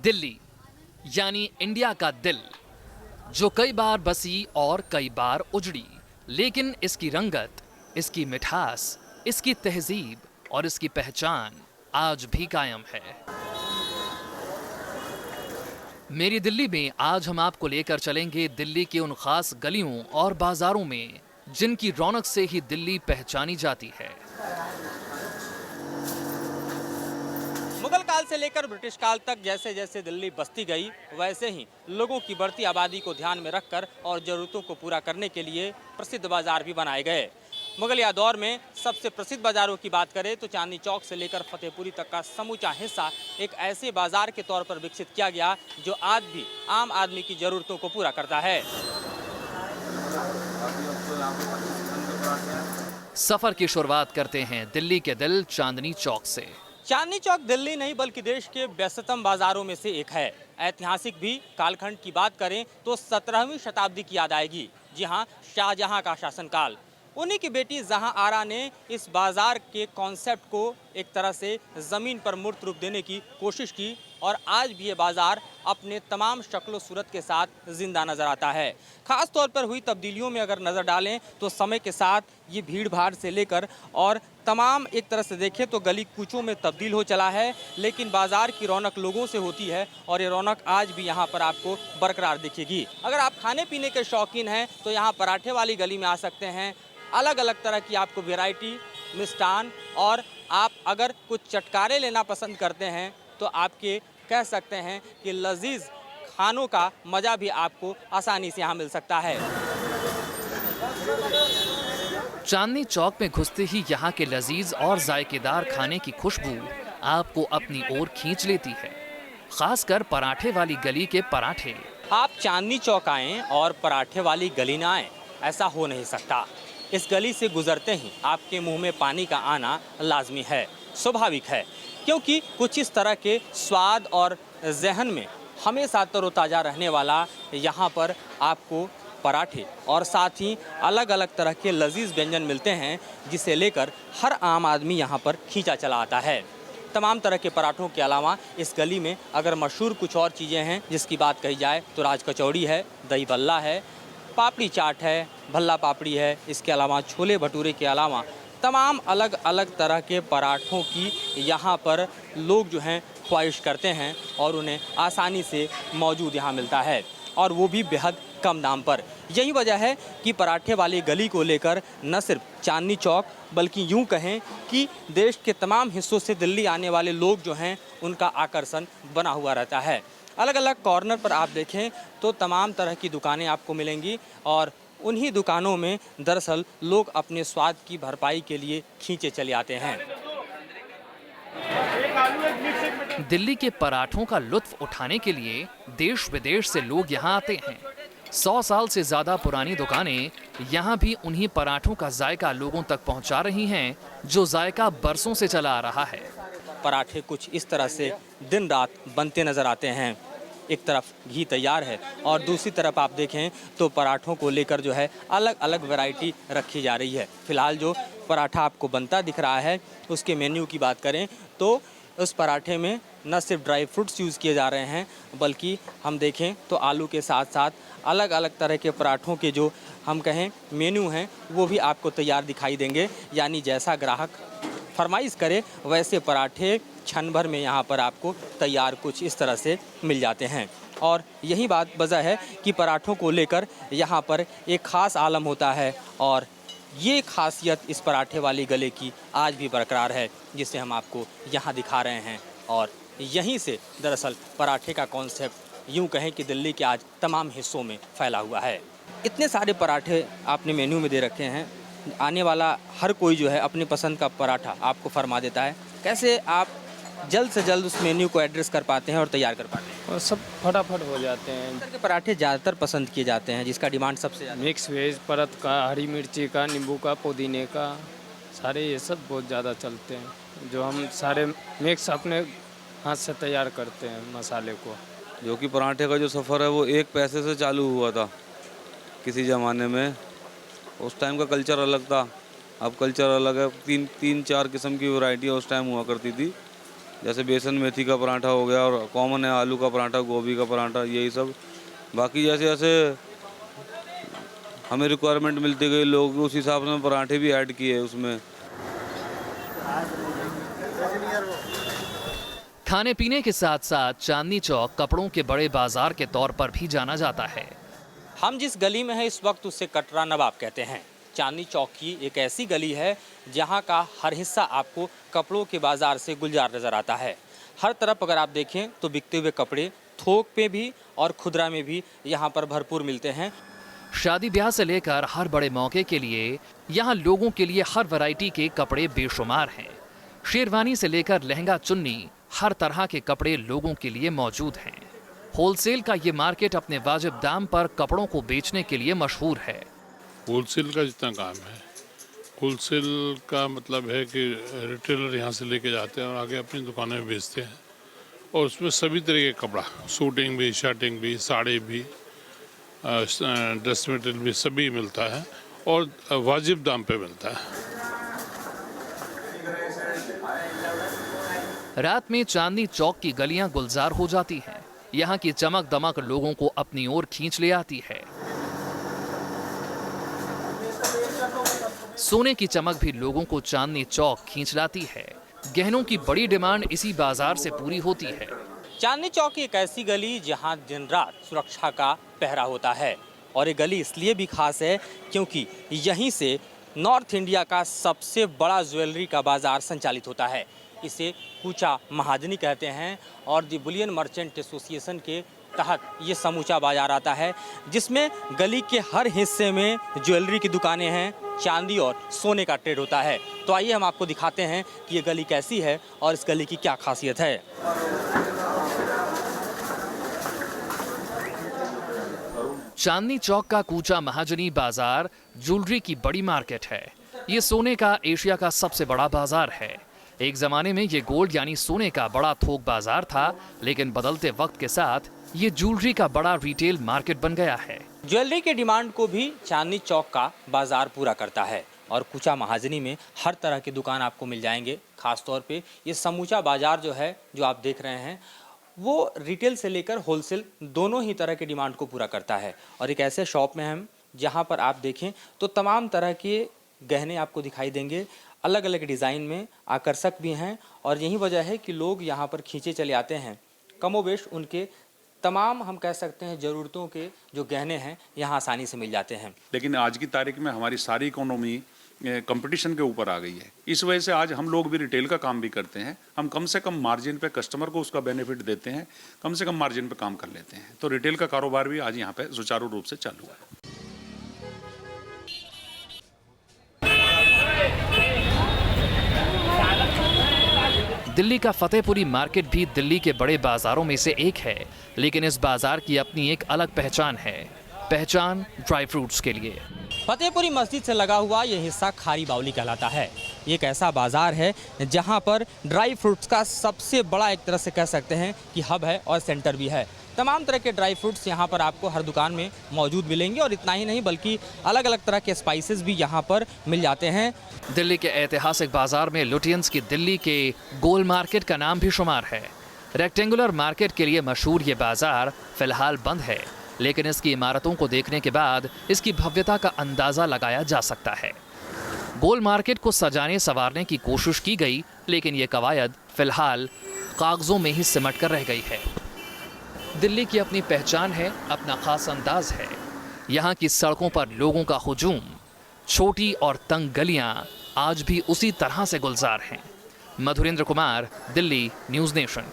दिल्ली यानी इंडिया का दिल, जो कई बार बसी और कई बार उजड़ी, लेकिन इसकी रंगत, इसकी मिठास, इसकी तहजीब और इसकी पहचान आज भी कायम है। मेरी दिल्ली में आज हम आपको लेकर चलेंगे दिल्ली के उन खास गलियों और बाजारों में जिनकी रौनक से ही दिल्ली पहचानी जाती है। मुगल काल से लेकर ब्रिटिश काल तक जैसे जैसे दिल्ली बसती गई, वैसे ही लोगों की बढ़ती आबादी को ध्यान में रखकर और ज़रूरतों को पूरा करने के लिए प्रसिद्ध बाजार भी बनाए गए। मुगलिया दौर में सबसे प्रसिद्ध बाजारों की बात करें तो चांदनी चौक से लेकर फतेहपुरी तक का समूचा हिस्सा एक ऐसे बाजार के तौर पर विकसित किया गया जो आज भी आम आदमी की ज़रूरतों को पूरा करता है। सफर की शुरुआत करते हैं दिल्ली के दिल चांदनी चौक से। चांदनी चौक दिल्ली नहीं बल्कि देश के व्यस्ततम बाजारों में से एक है। ऐतिहासिक भी कालखंड की बात करें तो 17वीं शताब्दी की याद आएगी। जी हाँ, शाहजहां का शासनकाल। उन्हीं की बेटी जहां आरा ने इस बाजार के कॉन्सेप्ट को एक तरह से ज़मीन पर मूर्त रूप देने की कोशिश की और आज भी ये बाजार अपने तमाम शक्ल सूरत के साथ जिंदा नज़र आता है। ख़ास तौर पर हुई तब्दीलियों में अगर नज़र डालें तो समय के साथ ये भीड़ भाड़ से लेकर और तमाम एक तरह से देखें तो गली कूचों में तब्दील हो चला है, लेकिन बाजार की रौनक लोगों से होती है और ये रौनक आज भी यहाँ पर आपको बरकरार दिखेगी। अगर आप खाने पीने के शौकीन हैं तो यहाँ पराठे वाली गली में आ सकते हैं। अलग अलग तरह की आपको वैरायटी, मिष्ठान और आप अगर कुछ चटकारे लेना पसंद करते हैं तो आपके कह सकते हैं कि लजीज खानों का मज़ा भी आपको आसानी से यहाँ मिल सकता है। चांदनी चौक में घुसते ही यहाँ के लजीज और जायकेदार खाने की खुशबू आपको अपनी ओर खींच लेती है। खासकर पराठे वाली गली के पराठे। आप चांदनी चौक आएँ और पराठे वाली गली ना आएँ, ऐसा हो नहीं सकता। इस गली से गुजरते ही आपके मुंह में पानी का आना लाजमी है, स्वाभाविक है, क्योंकि कुछ इस तरह के स्वाद और जहन में हमेशा तरोताज़ा रहने वाला यहाँ पर आपको पराठे और साथ ही अलग अलग तरह के लजीज व्यंजन मिलते हैं, जिसे लेकर हर आम आदमी यहाँ पर खींचा चला आता है। तमाम तरह के पराठों के अलावा इस गली में अगर मशहूर कुछ और चीज़ें हैं जिसकी बात कही जाए तो राज कचौड़ी है, दही बल्ला है, पापड़ी चाट है, भल्ला पापड़ी है। इसके अलावा छोले भटूरे के अलावा तमाम अलग अलग तरह के पराठों की यहाँ पर लोग जो हैं ख्वाहिश करते हैं और उन्हें आसानी से मौजूद यहाँ मिलता है, और वो भी बेहद कम दाम पर। यही वजह है कि पराठे वाली गली को लेकर न सिर्फ चांदनी चौक बल्कि यूँ कहें कि देश के तमाम हिस्सों से दिल्ली आने वाले लोग जो हैं उनका आकर्षण बना हुआ रहता है। अलग अलग कॉर्नर पर आप देखें तो तमाम तरह की दुकानें आपको मिलेंगी और उन्हीं दुकानों में दरअसल लोग अपने स्वाद की भरपाई के लिए खींचे चले आते हैं। दिल्ली के पराठों का लुत्फ उठाने के लिए देश विदेश से लोग यहाँ आते हैं। 100 साल से ज्यादा पुरानी दुकानें यहाँ भी उन्हीं पराठों का जायका लोगों तक पहुँचा रही हैं, जो जायका बरसों से चला आ रहा है। पराठे कुछ इस तरह से दिन रात बनते नज़र आते हैं। एक तरफ घी तैयार है और दूसरी तरफ आप देखें तो पराठों को लेकर जो है अलग अलग वैरायटी रखी जा रही है। फ़िलहाल जो पराठा आपको बनता दिख रहा है उसके मेन्यू की बात करें तो उस पराठे में न सिर्फ ड्राई फ्रूट्स यूज़ किए जा रहे हैं, बल्कि हम देखें तो आलू के साथ साथ अलग अलग तरह के पराठों के जो हम कहें मेन्यू हैं वो भी आपको तैयार दिखाई देंगे। यानी जैसा ग्राहक फरमाइश करे वैसे पराठे क्षण भर में यहाँ पर आपको तैयार कुछ इस तरह से मिल जाते हैं। और यही बात वजह है कि पराठों को लेकर यहाँ पर एक ख़ास आलम होता है और ये खासियत इस पराठे वाली गले की आज भी बरकरार है, जिसे हम आपको यहाँ दिखा रहे हैं। और यहीं से दरअसल पराठे का कॉन्सेप्ट यूँ कहें कि दिल्ली के आज तमाम हिस्सों में फैला हुआ है। इतने सारे पराठे आपने मेन्यू में दे रखे हैं, आने वाला हर कोई जो है अपनी पसंद का पराठा आपको फरमा देता है। कैसे आप जल्द से जल्द उस मेन्यू को एड्रेस कर पाते हैं और तैयार कर पाते हैं? और सब फटाफट हो जाते हैं। के पराठे ज़्यादातर पसंद किए जाते हैं, जिसका डिमांड सबसे ज़्यादा? मिक्स वेज, परत का, हरी मिर्ची का, नींबू का, पुदीने का, सारे ये सब बहुत ज़्यादा चलते हैं, जो हम सारे मिक्स अपने हाथ से तैयार करते हैं मसाले को। जो कि पराठे का जो सफ़र है वो 1 पैसे से चालू हुआ था किसी ज़माने में। उस टाइम का कल्चर अलग था, अब कल्चर अलग है। 3-4 किस्म की वैरायटी उस टाइम हुआ करती थी। जैसे बेसन मेथी का पराठा हो गया, और कॉमन है आलू का पराठा, गोभी का पराठा, यही सब। बाकी जैसे जैसे हमें रिक्वायरमेंट मिलती गई, लोग उस हिसाब से पराठे भी ऐड किए उसमें। खाने पीने के साथ साथ चांदनी चौक कपड़ों के बड़े बाजार के तौर पर भी जाना जाता है। हम जिस गली में हैं इस वक्त उसे कटरा नवाब कहते हैं। चांदनी चौक की एक ऐसी गली है जहां का हर हिस्सा आपको कपड़ों के बाजार से गुलजार नजर आता है। हर तरफ अगर आप देखें तो बिकते हुए कपड़े थोक पे भी और खुदरा में भी यहां पर भरपूर मिलते हैं। शादी ब्याह से लेकर हर बड़े मौके के लिए यहाँ लोगों के लिए हर वैरायटी के कपड़े बेशुमार हैं। शेरवानी से लेकर लहंगा चुन्नी, हर तरह के कपड़े लोगों के लिए मौजूद हैं। होलसेल का ये मार्केट अपने वाजिब दाम पर कपड़ों को बेचने के लिए मशहूर है। होलसेल का जितना काम है, होलसेल का मतलब है कि रिटेलर यहाँ से लेके जाते हैं और आगे अपनी दुकानें में बेचते हैं, और उसमें सभी तरह के कपड़ा, सूटिंग भी, शर्टिंग भी, साड़ी भी, ड्रेस मटेरियल भी सभी मिलता है और वाजिब दाम पे मिलता है। रात में चांदनी चौक की गलियां गुलजार हो जाती हैं। यहाँ की चमक दमक लोगों को अपनी ओर खींच ले आती है। सोने की चमक भी लोगों को चांदनी चौक खींच लाती है। गहनों की बड़ी डिमांड इसी बाजार से पूरी होती है। चांदनी चौक एक ऐसी गली जहां दिन रात सुरक्षा का पहरा होता है, और ये गली इसलिए भी खास है क्योंकि यहीं से नॉर्थ इंडिया का सबसे बड़ा ज्वेलरी का बाजार संचालित होता है। इसे कूचा महाजनी कहते हैं और द बुलियन मर्चेंट एसोसिएशन के तहत ये समूचा बाजार आता है, जिसमें गली के हर हिस्से में ज्वेलरी की दुकानें हैं, चांदी और सोने का ट्रेड होता है। तो आइए हम आपको दिखाते हैं कि ये गली कैसी है और इस गली की क्या खासियत है। चांदनी चौक का कूचा महाजनी बाजार ज्वेलरी की बड़ी मार्केट है। ये सोने का एशिया का सबसे बड़ा बाजार है। एक जमाने में ये गोल्ड यानी सोने का बड़ा थोक बाजार था, लेकिन बदलते वक्त के साथ ये ज्वेलरी का बड़ा रिटेल मार्केट बन गया है। ज्वेलरी के डिमांड को भी चांदनी चौक का बाजार पूरा करता है, और कूचा महाजनी में हर तरह की दुकान आपको मिल जाएंगे। खास तौर पे ये समूचा बाजार जो है, जो आप देख रहे हैं, वो रिटेल से लेकर होलसेल दोनों ही तरह की डिमांड को पूरा करता है। और एक ऐसे शॉप में हम जहाँ पर आप देखें तो तमाम तरह के गहने आपको दिखाई देंगे, अलग अलग डिज़ाइन में, आकर्षक भी हैं, और यही वजह है कि लोग यहाँ पर खींचे चले आते हैं। कमोबेश उनके तमाम, हम कह सकते हैं, ज़रूरतों के जो गहने हैं यहाँ आसानी से मिल जाते हैं। लेकिन आज की तारीख में हमारी सारी इकोनॉमी कंपटीशन के ऊपर आ गई है। इस वजह से आज हम लोग भी रिटेल का काम भी करते हैं। हम कम से कम मार्जिन पे कस्टमर को उसका बेनिफिट देते हैं, कम से कम मार्जिन पे काम कर लेते हैं। तो रिटेल का कारोबार भी आज यहाँ पे सुचारू रूप से चालू है। दिल्ली का फतेहपुरी मार्केट भी दिल्ली के बड़े बाजारों में से एक है, लेकिन इस बाजार की अपनी एक अलग पहचान है। पहचान ड्राई फ्रूट्स के लिए। फतेहपुरी मस्जिद से लगा हुआ ये हिस्सा खारी बावली कहलाता है। ये एक ऐसा बाजार है जहाँ पर ड्राई फ्रूट्स का सबसे बड़ा, एक तरह से कह सकते हैं कि हब है और सेंटर भी है। तमाम तरह के ड्राई फ्रूट्स यहाँ पर आपको हर दुकान में मौजूद मिलेंगे, और इतना ही नहीं बल्कि अलग अलग तरह के स्पाइसेस भी यहाँ पर मिल जाते हैं। दिल्ली के ऐतिहासिक बाजार में लुटियंस की दिल्ली के गोल मार्केट का नाम भी शुमार है। रेक्टेंगुलर मार्केट के लिए मशहूर ये बाजार फिलहाल बंद है, लेकिन इसकी इमारतों को देखने के बाद इसकी भव्यता का अंदाजा लगाया जा सकता है। गोल मार्केट को सजाने संवारने की कोशिश की गई, लेकिन ये कवायद फिलहाल कागजों में ही सिमट कर रह गई है। दिल्ली की अपनी पहचान है, अपना खास अंदाज है। यहाँ की सड़कों पर लोगों का हुजूम, छोटी और तंग गलियां आज भी उसी तरह से गुलजार हैं। Madhurendra Kumar, Delhi news nation.